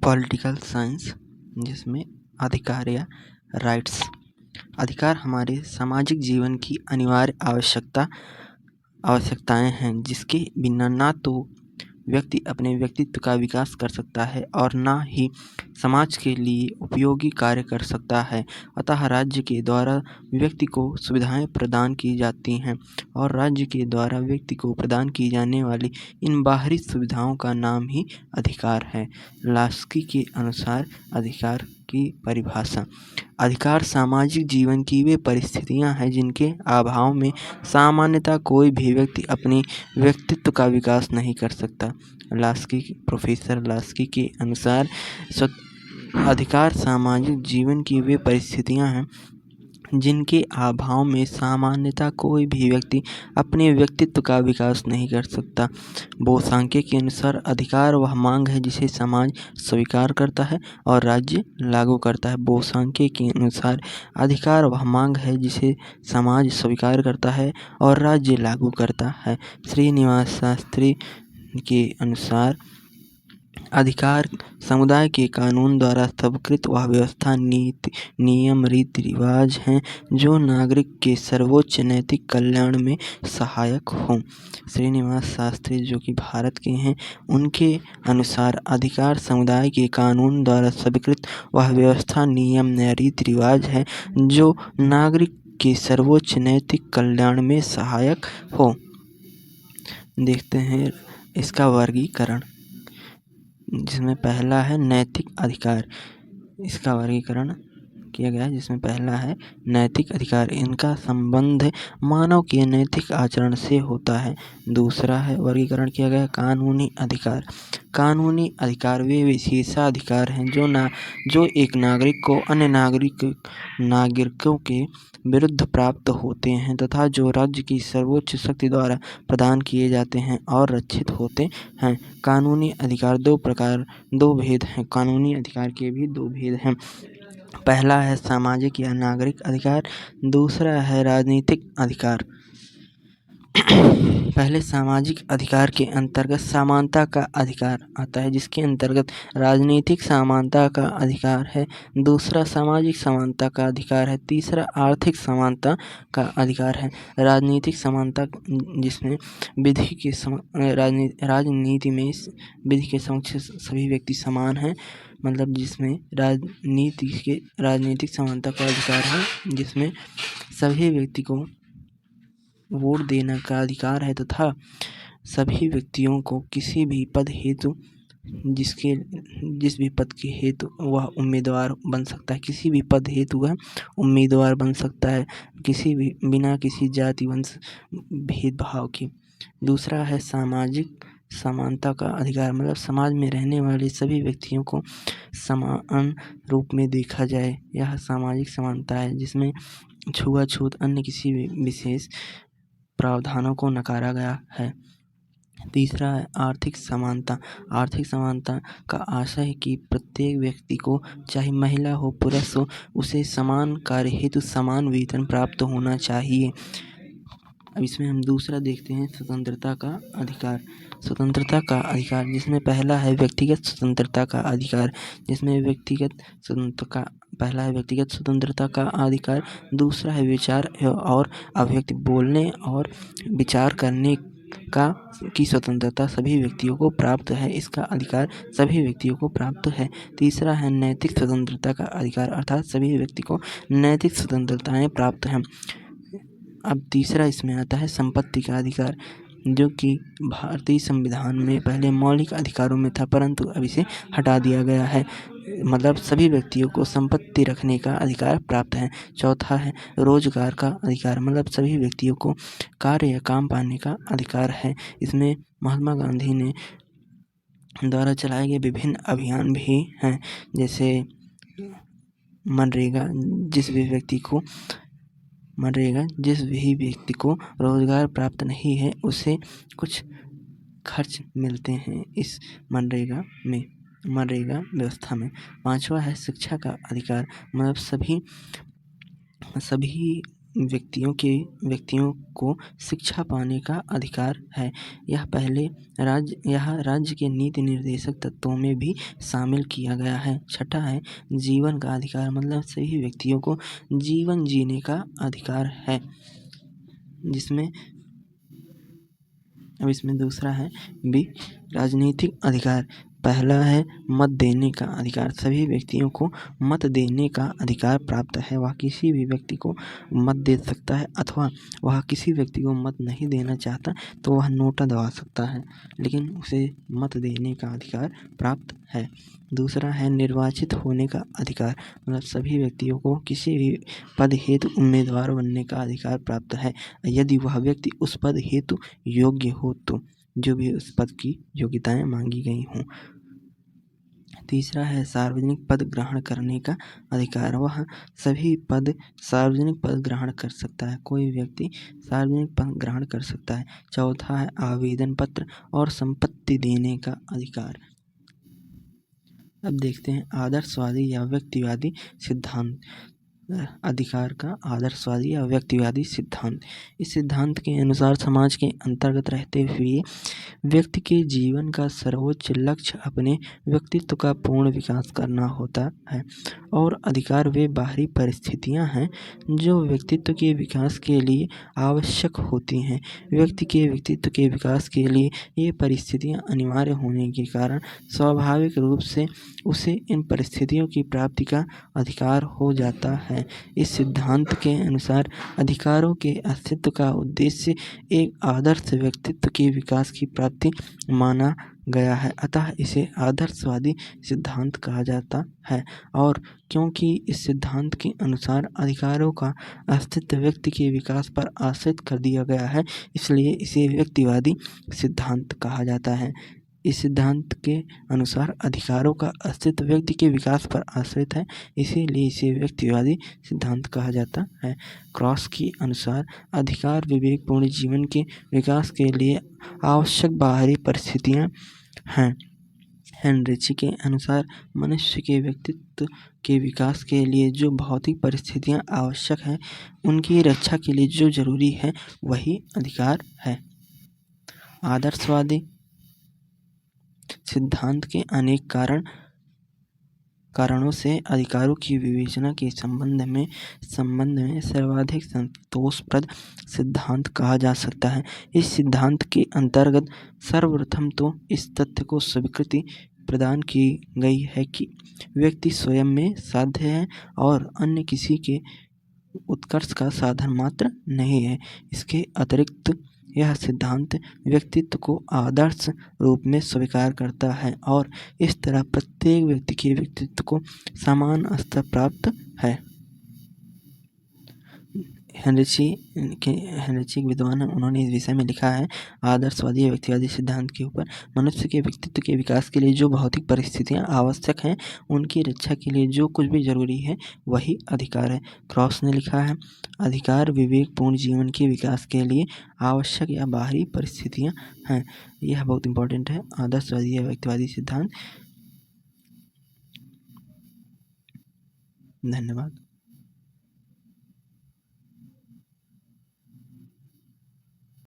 Political science, जिसमें अधिकार या राइट्स। अधिकार हमारे सामाजिक जीवन की अनिवार्य आवश्यकताएं हैं, जिसके बिना ना तो व्यक्ति अपने व्यक्तित्व का विकास कर सकता है और ना ही समाज के लिए उपयोगी कार्य कर सकता है। अतः राज्य के द्वारा व्यक्ति को सुविधाएं प्रदान की जाती हैं और राज्य के द्वारा व्यक्ति को प्रदान की जाने वाली इन बाहरी सुविधाओं का नाम ही अधिकार है। लास्की के अनुसार अधिकार की परिभाषा: अधिकार सामाजिक जीवन की वे परिस्थितियां हैं जिनके अभाव में सामान्यतः कोई भी व्यक्ति अपने व्यक्तित्व का विकास नहीं कर सकता। प्रोफेसर लास्की के अनुसार अधिकार सामाजिक जीवन की वे परिस्थितियां हैं जिनके अभाव में सामान्यतः कोई भी व्यक्ति अपने व्यक्तित्व का विकास नहीं कर सकता। बोसांके के अनुसार अधिकार वह मांग है जिसे समाज स्वीकार करता है और राज्य लागू करता है। बोसांके के अनुसार अधिकार वह मांग है जिसे समाज स्वीकार करता है और राज्य लागू करता है। श्रीनिवास शास्त्री के अनुसार अधिकार समुदाय के कानून द्वारा स्वीकृत वह व्यवस्था, नीति, नियम, रीति रिवाज हैं जो नागरिक के सर्वोच्च नैतिक कल्याण में सहायक हों। श्रीनिवास शास्त्री, जो कि भारत के हैं, उनके अनुसार अधिकार समुदाय के कानून द्वारा स्वीकृत वह व्यवस्था, नियम या रीति रिवाज है जो नागरिक के सर्वोच्च नैतिक कल्याण में सहायक हो। देखते हैं इसका वर्गीकरण, जिसमें पहला है नैतिक अधिकार। इसका वर्गीकरण किया गया है, जिसमें पहला है नैतिक अधिकार। इनका संबंध मानव के नैतिक आचरण से होता है। दूसरा है वर्गीकरण किया गया कानूनी अधिकार। कानूनी अधिकार वे विशेषाधिकार हैं जो एक नागरिक को अन्य नागरिकों के विरुद्ध प्राप्त होते हैं तथा जो राज्य की सर्वोच्च शक्ति द्वारा प्रदान किए जाते हैं और रक्षित होते हैं। कानूनी अधिकार दो भेद हैं। कानूनी अधिकार के भी दो भेद हैं। पहला है सामाजिक या नागरिक अधिकार, दूसरा है राजनीतिक अधिकार। पहले सामाजिक अधिकार के अंतर्गत समानता का अधिकार आता है, जिसके अंतर्गत राजनीतिक समानता का अधिकार है। दूसरा सामाजिक समानता का अधिकार है। तीसरा आर्थिक समानता का अधिकार है। राजनीतिक समानता, जिसमें राजनीति में विधि के समक्ष सभी व्यक्ति समान हैं, मतलब जिसमें राजनीतिक समानता का अधिकार है, जिसमें सभी व्यक्ति को वोट देने का अधिकार है तथा सभी व्यक्तियों को किसी भी पद हेतु जिस भी पद के हेतु वह उम्मीदवार बन सकता है, किसी भी पद हेतु वह उम्मीदवार बन सकता है, बिना किसी जाति वंश भेदभाव के। दूसरा है सामाजिक समानता का अधिकार, मतलब समाज में रहने वाले सभी व्यक्तियों को समान रूप में देखा जाए। यह सामाजिक समानता है, जिसमें छुआछूत अन्य किसी भी विशेष प्रावधानों को नकारा गया है। तीसरा है आर्थिक समानता। आर्थिक समानता का आशय है कि प्रत्येक व्यक्ति को, चाहे महिला हो पुरुष हो, उसे समान कार्य हेतु समान वेतन प्राप्त होना चाहिए। अब इसमें हम दूसरा देखते हैं स्वतंत्रता का अधिकार। स्वतंत्रता का अधिकार, जिसमें पहला है व्यक्तिगत स्वतंत्रता का अधिकार, पहला है व्यक्तिगत स्वतंत्रता का अधिकार। दूसरा है विचार और अभिव्यक्ति, बोलने और विचार करने की स्वतंत्रता सभी व्यक्तियों को प्राप्त है। इसका अधिकार सभी व्यक्तियों को प्राप्त है। तीसरा है नैतिक स्वतंत्रता का अधिकार, अर्थात सभी व्यक्ति को नैतिक स्वतंत्रताएं प्राप्त हैं। अब तीसरा इसमें आता है संपत्ति का अधिकार, जो कि भारतीय संविधान में पहले मौलिक अधिकारों में था, परंतु अब इसे हटा दिया गया है, मतलब सभी व्यक्तियों को संपत्ति रखने का अधिकार प्राप्त है। चौथा है रोजगार का अधिकार, मतलब सभी व्यक्तियों को कार्य या काम पाने का अधिकार है। इसमें महात्मा गांधी ने द्वारा चलाए गए विभिन्न अभियान भी हैं, जैसे मनरेगा, जिस भी व्यक्ति को रोजगार प्राप्त नहीं है उसे कुछ खर्च मिलते हैं इस मनरेगा व्यवस्था में। पांचवा है शिक्षा का अधिकार, मतलब सभी व्यक्तियों को शिक्षा पाने का अधिकार है। यह राज्य के नीति निर्देशक तत्वों में भी शामिल किया गया है। छठा है जीवन का अधिकार, मतलब सभी व्यक्तियों को जीवन जीने का अधिकार है, जिसमें अब इसमें दूसरा है बी राजनीतिक अधिकार। पहला है मत देने का अधिकार। सभी व्यक्तियों को मत देने का अधिकार प्राप्त है। वह किसी भी व्यक्ति को मत दे सकता है, अथवा वह किसी व्यक्ति को मत नहीं देना चाहता तो वह नोटा दबा सकता है, लेकिन उसे मत देने का अधिकार प्राप्त है। दूसरा है निर्वाचित होने का अधिकार, मतलब सभी व्यक्तियों को किसी भी पद हेतु उम्मीदवार बनने का अधिकार प्राप्त है, यदि वह व्यक्ति उस पद हेतु योग्य हो तो, जो भी उस पद की योग्यताएं मांगी गई हों। तीसरा है सार्वजनिक पद ग्रहण करने का अधिकार। वह सभी सार्वजनिक पद ग्रहण कर सकता है, कोई व्यक्ति सार्वजनिक पद ग्रहण कर सकता है। चौथा है आवेदन पत्र और संपत्ति देने का अधिकार। अब देखते हैं आदर्शवादी या व्यक्तिवादी सिद्धांत। अधिकार का आदर्शवादी या व्यक्तिवादी सिद्धांत। इस सिद्धांत के अनुसार समाज के अंतर्गत रहते हुए व्यक्ति के जीवन का सर्वोच्च लक्ष्य अपने व्यक्तित्व का पूर्ण विकास करना होता है, और अधिकार वे बाहरी परिस्थितियां हैं जो व्यक्तित्व के विकास के लिए आवश्यक होती हैं। व्यक्ति के व्यक्तित्व के विकास के लिए ये परिस्थितियां अनिवार्य होने के कारण स्वाभाविक रूप से उसे इन परिस्थितियों की प्राप्ति का अधिकार हो जाता है। इस सिद्धांत के अनुसार अधिकारों के अस्तित्व का उद्देश्य एक आदर्श व्यक्तित्व के विकास की प्राप्ति माना गया है, अतः इसे आदर्शवादी सिद्धांत कहा जाता है। और क्योंकि इस सिद्धांत के अनुसार अधिकारों का अस्तित्व व्यक्ति के विकास पर आश्रित कर दिया गया है, इसलिए इसे व्यक्तिवादी सिद्धांत कहा जाता है। इस सिद्धांत के अनुसार अधिकारों का अस्तित्व व्यक्ति के विकास पर आश्रित है, इसीलिए इसे व्यक्तिवादी सिद्धांत कहा जाता है। क्रॉस के अनुसार अधिकार विवेकपूर्ण जीवन के विकास के लिए आवश्यक बाहरी परिस्थितियां हैं। हेनरिची के अनुसार मनुष्य के व्यक्तित्व के विकास के लिए जो भौतिक परिस्थितियां आवश्यक हैं, उनकी रक्षा के लिए जो जरूरी है वही अधिकार है। आदर्शवादी सिद्धांत के अनेक कारणों से अधिकारों की विवेचना के संबंध में सर्वाधिक संतोषप्रद सिद्धांत कहा जा सकता है। इस सिद्धांत के अंतर्गत सर्वप्रथम तो इस तथ्य को स्वीकृति प्रदान की गई है कि व्यक्ति स्वयं में साध्य है और अन्य किसी के उत्कर्ष का साधन मात्र नहीं है। इसके अतिरिक्त यह सिद्धांत व्यक्तित्व को आदर्श रूप में स्वीकार करता है और इस तरह प्रत्येक व्यक्ति के व्यक्तित्व को समान स्तर प्राप्त है। हेनरिची विद्वान, उन्होंने इस विषय में लिखा है आदर्शवादी या व्यक्तिवादी सिद्धांत के ऊपर, मनुष्य के व्यक्तित्व के विकास के लिए जो भौतिक परिस्थितियां आवश्यक हैं, उनकी रक्षा के लिए जो कुछ भी जरूरी है वही अधिकार है। क्रॉस ने लिखा है अधिकार विवेकपूर्ण जीवन के विकास के लिए आवश्यक या बाहरी परिस्थितियां हैं। यह बहुत इंपॉर्टेंट है, आदर्शवादी या व्यक्तिवादी सिद्धांत। धन्यवाद।